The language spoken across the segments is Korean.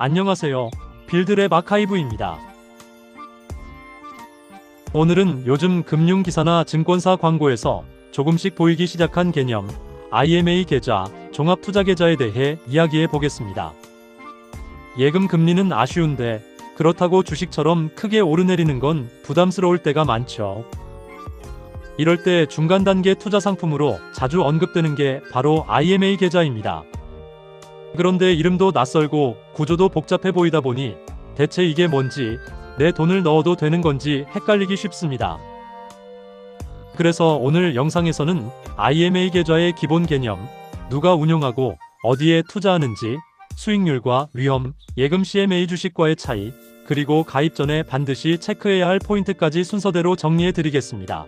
안녕하세요. 빌드랩 아카이브입니다. 오늘은 요즘 금융기사나 증권사 광고에서 조금씩 보이기 시작한 개념 IMA 계좌, 종합투자계좌에 대해 이야기해 보겠습니다. 예금 금리는 아쉬운데 그렇다고 주식처럼 크게 오르내리는 건 부담스러울 때가 많죠. 이럴 때 중간 단계 투자 상품으로 자주 언급되는 게 바로 IMA 계좌입니다. 그런데 이름도 낯설고 구조도 복잡해 보이다 보니 대체 이게 뭔지, 내 돈을 넣어도 되는 건지 헷갈리기 쉽습니다. 그래서 오늘 영상에서는 IMA 계좌의 기본 개념, 누가 운용하고 어디에 투자하는지, 수익률과 위험, 예금 CMA 주식과의 차이, 그리고 가입 전에 반드시 체크해야 할 포인트까지 순서대로 정리해 드리겠습니다.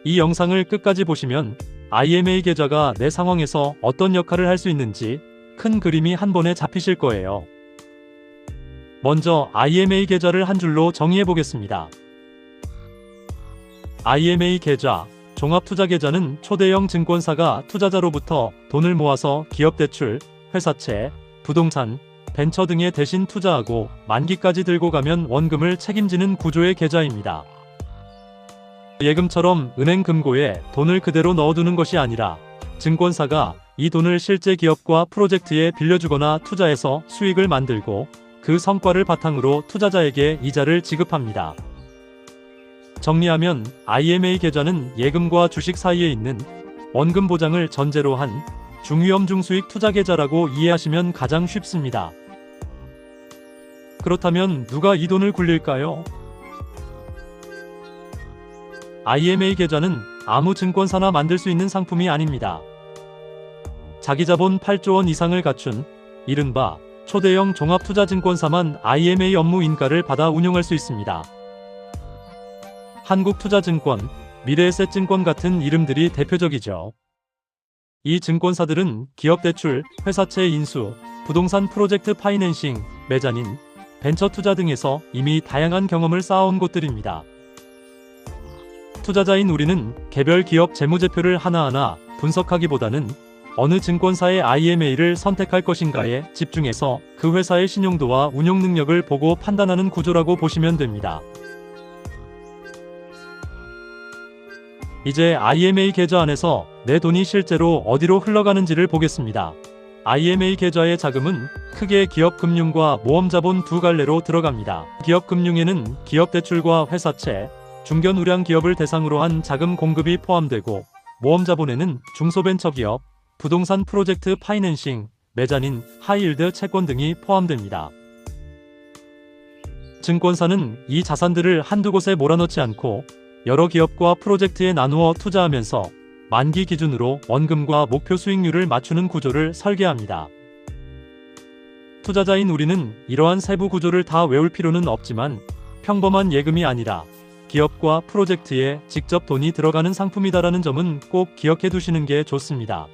이 영상을 끝까지 보시면 IMA 계좌가 내 상황에서 어떤 역할을 할 수 있는지 큰 그림이 한 번에 잡히실 거예요. 먼저 IMA 계좌를 한 줄로 정의해 보겠습니다. IMA 계좌, 종합투자계좌는 초대형 증권사가 투자자로부터 돈을 모아서 기업대출, 회사채, 부동산, 벤처 등에 대신 투자하고 만기까지 들고 가면 원금을 책임지는 구조의 계좌입니다. 예금처럼 은행 금고에 돈을 그대로 넣어두는 것이 아니라 증권사가 이 돈을 실제 기업과 프로젝트에 빌려주거나 투자해서 수익을 만들고 그 성과를 바탕으로 투자자에게 이자를 지급합니다. 정리하면 IMA 계좌는 예금과 주식 사이에 있는 원금 보장을 전제로 한 중위험 중수익 투자 계좌라고 이해하시면 가장 쉽습니다. 그렇다면 누가 이 돈을 굴릴까요? IMA 계좌는 아무 증권사나 만들 수 있는 상품이 아닙니다. 자기 자본 8조 원 이상을 갖춘 이른바 초대형 종합투자증권사만 IMA 업무 인가를 받아 운영할 수 있습니다. 한국투자증권, 미래에셋증권 같은 이름들이 대표적이죠. 이 증권사들은 기업대출, 회사채 인수, 부동산 프로젝트 파이낸싱, 메자닌, 벤처 투자 등에서 이미 다양한 경험을 쌓아온 곳들입니다. 투자자인 우리는 개별 기업 재무제표를 하나하나 분석하기보다는 어느 증권사의 IMA를 선택할 것인가에 집중해서 그 회사의 신용도와 운용 능력을 보고 판단하는 구조라고 보시면 됩니다. 이제 IMA 계좌 안에서 내 돈이 실제로 어디로 흘러가는지를 보겠습니다. IMA 계좌의 자금은 크게 기업금융과 모험자본 두 갈래로 들어갑니다. 기업금융에는 기업대출과 회사채, 중견우량 기업을 대상으로 한 자금 공급이 포함되고, 모험자본에는 중소벤처기업, 부동산 프로젝트 파이낸싱, 메자닌, 하이힐드 채권 등이 포함됩니다. 증권사는 이 자산들을 한두 곳에 몰아넣지 않고 여러 기업과 프로젝트에 나누어 투자하면서 만기 기준으로 원금과 목표 수익률을 맞추는 구조를 설계합니다. 투자자인 우리는 이러한 세부 구조를 다 외울 필요는 없지만 평범한 예금이 아니라 기업과 프로젝트에 직접 돈이 들어가는 상품이다라는 점은 꼭 기억해 두시는 게 좋습니다.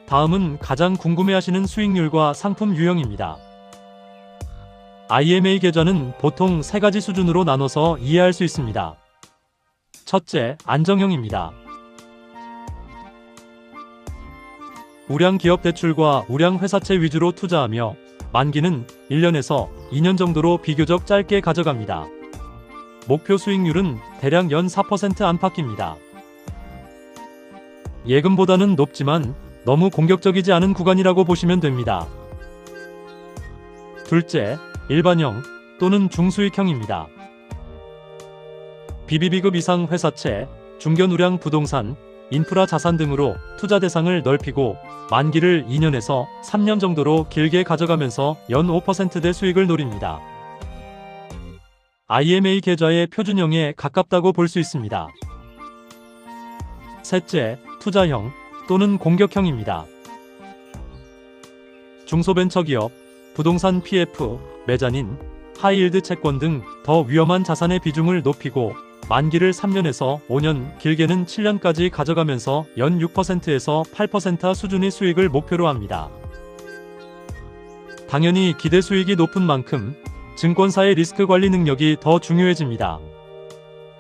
다음은 가장 궁금해하시는 수익률과 상품 유형입니다. IMA 계좌는 보통 세 가지 수준으로 나눠서 이해할 수 있습니다. 첫째, 안정형입니다. 우량 기업 대출과 우량 회사채 위주로 투자하며 만기는 1년에서 2년 정도로 비교적 짧게 가져갑니다. 목표 수익률은 대략 연 4% 안팎입니다. 예금보다는 높지만 너무 공격적이지 않은 구간이라고 보시면 됩니다. 둘째, 일반형 또는 중수익형입니다. BBB급 이상 회사채, 중견우량 부동산, 인프라 자산 등으로 투자 대상을 넓히고 만기를 2년에서 3년 정도로 길게 가져가면서 연 5%대 수익을 노립니다. IMA 계좌의 표준형에 가깝다고 볼 수 있습니다. 셋째, 투자형 또는 공격형입니다. 중소벤처기업, 부동산 PF, 메자닌, 하이힐드 채권 등 더 위험한 자산의 비중을 높이고 만기를 3년에서 5년, 길게는 7년까지 가져가면서 연 6%에서 8% 수준의 수익을 목표로 합니다. 당연히 기대 수익이 높은 만큼 증권사의 리스크 관리 능력이 더 중요해집니다.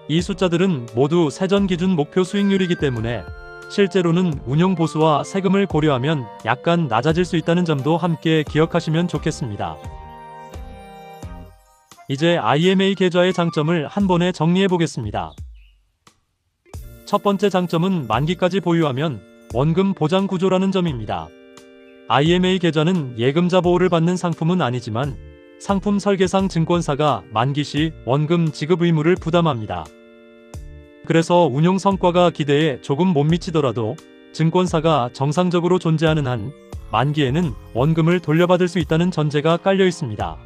이 숫자들은 모두 세전 기준 목표 수익률이기 때문에 실제로는 운용 보수와 세금을 고려하면 약간 낮아질 수 있다는 점도 함께 기억하시면 좋겠습니다. 이제 IMA 계좌의 장점을 한 번에 정리해 보겠습니다. 첫 번째 장점은 만기까지 보유하면 원금 보장 구조라는 점입니다. IMA 계좌는 예금자 보호를 받는 상품은 아니지만 상품 설계상 증권사가 만기 시 원금 지급 의무를 부담합니다. 그래서 운용 성과가 기대에 조금 못 미치더라도 증권사가 정상적으로 존재하는 한 만기에는 원금을 돌려받을 수 있다는 전제가 깔려 있습니다.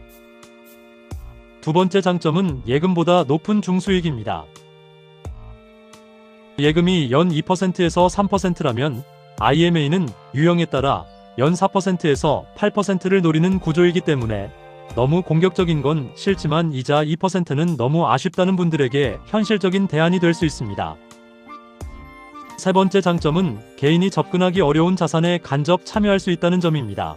두 번째 장점은 예금보다 높은 중수익입니다. 예금이 연 2%에서 3%라면 IMA는 유형에 따라 연 4%에서 8%를 노리는 구조이기 때문에 너무 공격적인 건 싫지만 이자 2%는 너무 아쉽다는 분들에게 현실적인 대안이 될 수 있습니다. 세 번째 장점은 개인이 접근하기 어려운 자산에 간접 참여할 수 있다는 점입니다.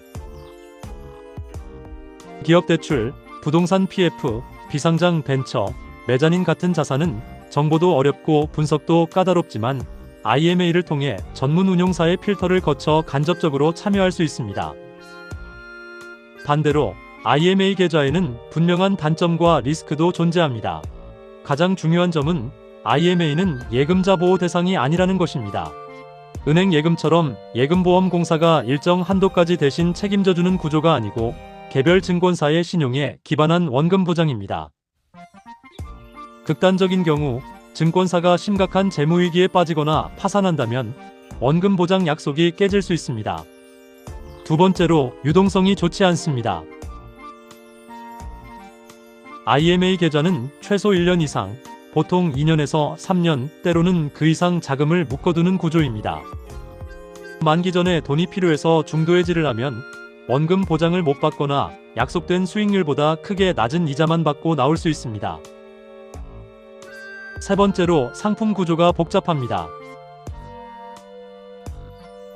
기업 대출, 부동산 PF, 비상장 벤처, 메자닌 같은 자산은 정보도 어렵고 분석도 까다롭지만 IMA를 통해 전문 운용사의 필터를 거쳐 간접적으로 참여할 수 있습니다. 반대로 IMA 계좌에는 분명한 단점과 리스크도 존재합니다. 가장 중요한 점은 IMA는 예금자 보호 대상이 아니라는 것입니다. 은행 예금처럼 예금보험공사가 일정 한도까지 대신 책임져주는 구조가 아니고 개별 증권사의 신용에 기반한 원금 보장입니다. 극단적인 경우 증권사가 심각한 재무위기에 빠지거나 파산한다면 원금 보장 약속이 깨질 수 있습니다. 두 번째로 유동성이 좋지 않습니다. IMA 계좌는 최소 1년 이상, 보통 2년에서 3년, 때로는 그 이상 자금을 묶어두는 구조입니다. 만기 전에 돈이 필요해서 중도해지를 하면 원금 보장을 못 받거나 약속된 수익률보다 크게 낮은 이자만 받고 나올 수 있습니다. 세 번째로 상품 구조가 복잡합니다.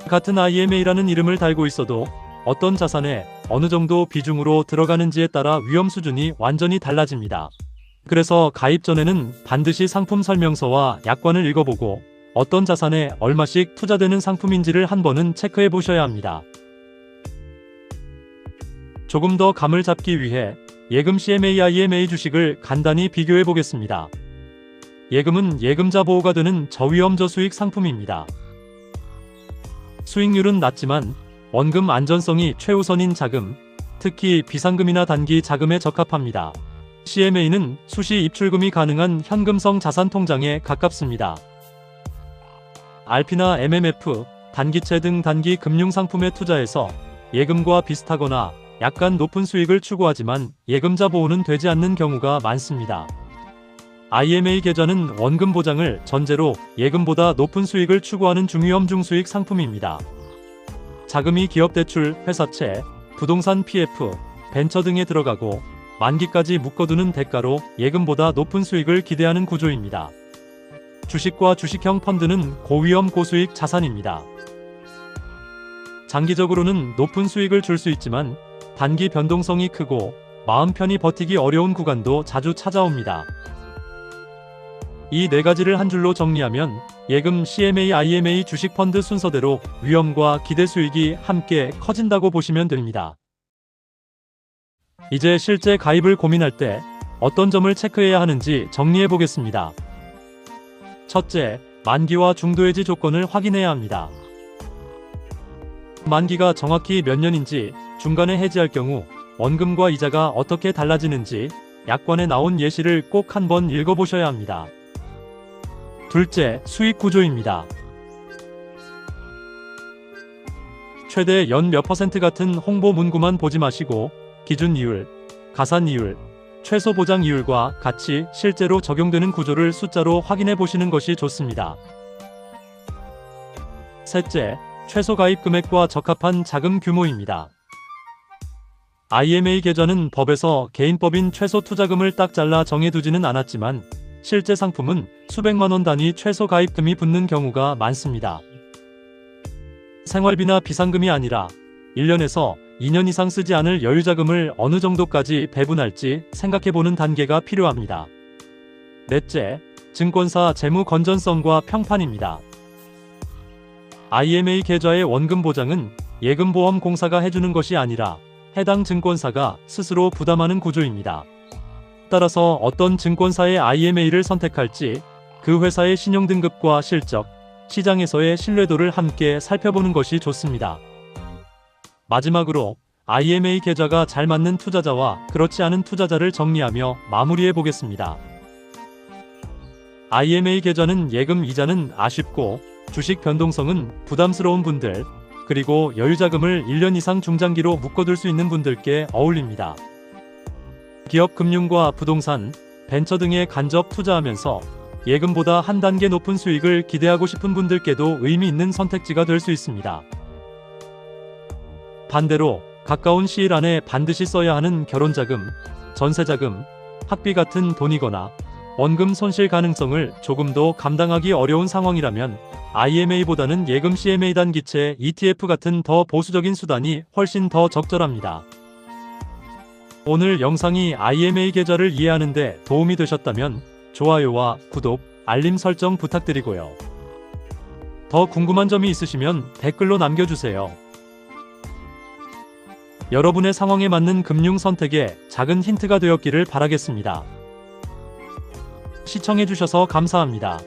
같은 IMA라는 이름을 달고 있어도 어떤 자산에 어느 정도 비중으로 들어가는지에 따라 위험 수준이 완전히 달라집니다. 그래서 가입 전에는 반드시 상품 설명서와 약관을 읽어보고 어떤 자산에 얼마씩 투자되는 상품인지를 한 번은 체크해 보셔야 합니다. 조금 더 감을 잡기 위해 예금 CMA, IMA 주식을 간단히 비교해 보겠습니다. 예금은 예금자 보호가 되는 저위험 저수익 상품입니다. 수익률은 낮지만 원금 안전성이 최우선인 자금, 특히 비상금이나 단기 자금에 적합합니다. CMA는 수시 입출금이 가능한 현금성 자산 통장에 가깝습니다. RP나 MMF, 단기채 등 단기 금융상품에 투자해서 예금과 비슷하거나 약간 높은 수익을 추구하지만 예금자 보호는 되지 않는 경우가 많습니다. IMA 계좌는 원금 보장을 전제로 예금보다 높은 수익을 추구하는 중위험 중수익 상품입니다. 자금이 기업 대출, 회사채, 부동산 PF, 벤처 등에 들어가고 만기까지 묶어두는 대가로 예금보다 높은 수익을 기대하는 구조입니다. 주식과 주식형 펀드는 고위험 고수익 자산입니다. 장기적으로는 높은 수익을 줄 수 있지만 단기 변동성이 크고 마음 편히 버티기 어려운 구간도 자주 찾아옵니다. 이 네 가지를 한 줄로 정리하면 예금 CMA, IMA 주식 펀드 순서대로 위험과 기대 수익이 함께 커진다고 보시면 됩니다. 이제 실제 가입을 고민할 때 어떤 점을 체크해야 하는지 정리해 보겠습니다. 첫째, 만기와 중도해지 조건을 확인해야 합니다. 만기가 정확히 몇 년인지, 중간에 해지할 경우 원금과 이자가 어떻게 달라지는지 약관에 나온 예시를 꼭 한번 읽어보셔야 합니다. 둘째, 수익 구조입니다. 최대 연 몇 퍼센트 같은 홍보 문구만 보지 마시고 기준 이율, 가산 이율, 최소 보장 이율과 같이 실제로 적용되는 구조를 숫자로 확인해 보시는 것이 좋습니다. 셋째, 최소 가입 금액과 적합한 자금 규모입니다. IMA 계좌는 법에서 개인법인 최소 투자금을 딱 잘라 정해두지는 않았지만 실제 상품은 수백만 원 단위 최소 가입금이 붙는 경우가 많습니다. 생활비나 비상금이 아니라 1년에서 2년 이상 쓰지 않을 여유자금을 어느 정도까지 배분할지 생각해보는 단계가 필요합니다. 넷째, 증권사 재무 건전성과 평판입니다. IMA 계좌의 원금 보장은 예금보험공사가 해주는 것이 아니라 해당 증권사가 스스로 부담하는 구조입니다. 따라서 어떤 증권사의 IMA를 선택할지 그 회사의 신용등급과 실적, 시장에서의 신뢰도를 함께 살펴보는 것이 좋습니다. 마지막으로 IMA 계좌가 잘 맞는 투자자와 그렇지 않은 투자자를 정리하며 마무리해 보겠습니다. IMA 계좌는 예금 이자는 아쉽고 주식 변동성은 부담스러운 분들, 그리고 여유자금을 1년 이상 중장기로 묶어둘 수 있는 분들께 어울립니다. 기업 금융과 부동산, 벤처 등에 간접 투자하면서 예금보다 한 단계 높은 수익을 기대하고 싶은 분들께도 의미 있는 선택지가 될 수 있습니다. 반대로 가까운 시일 안에 반드시 써야 하는 결혼자금, 전세자금, 학비 같은 돈이거나 원금 손실 가능성을 조금 더 감당하기 어려운 상황이라면 IMA보다는 예금 CMA 단기채 ETF 같은 더 보수적인 수단이 훨씬 더 적절합니다. 오늘 영상이 IMA 계좌를 이해하는 데 도움이 되셨다면 좋아요와 구독, 알림 설정 부탁드리고요. 더 궁금한 점이 있으시면 댓글로 남겨주세요. 여러분의 상황에 맞는 금융 선택에 작은 힌트가 되었기를 바라겠습니다. 시청해주셔서 감사합니다.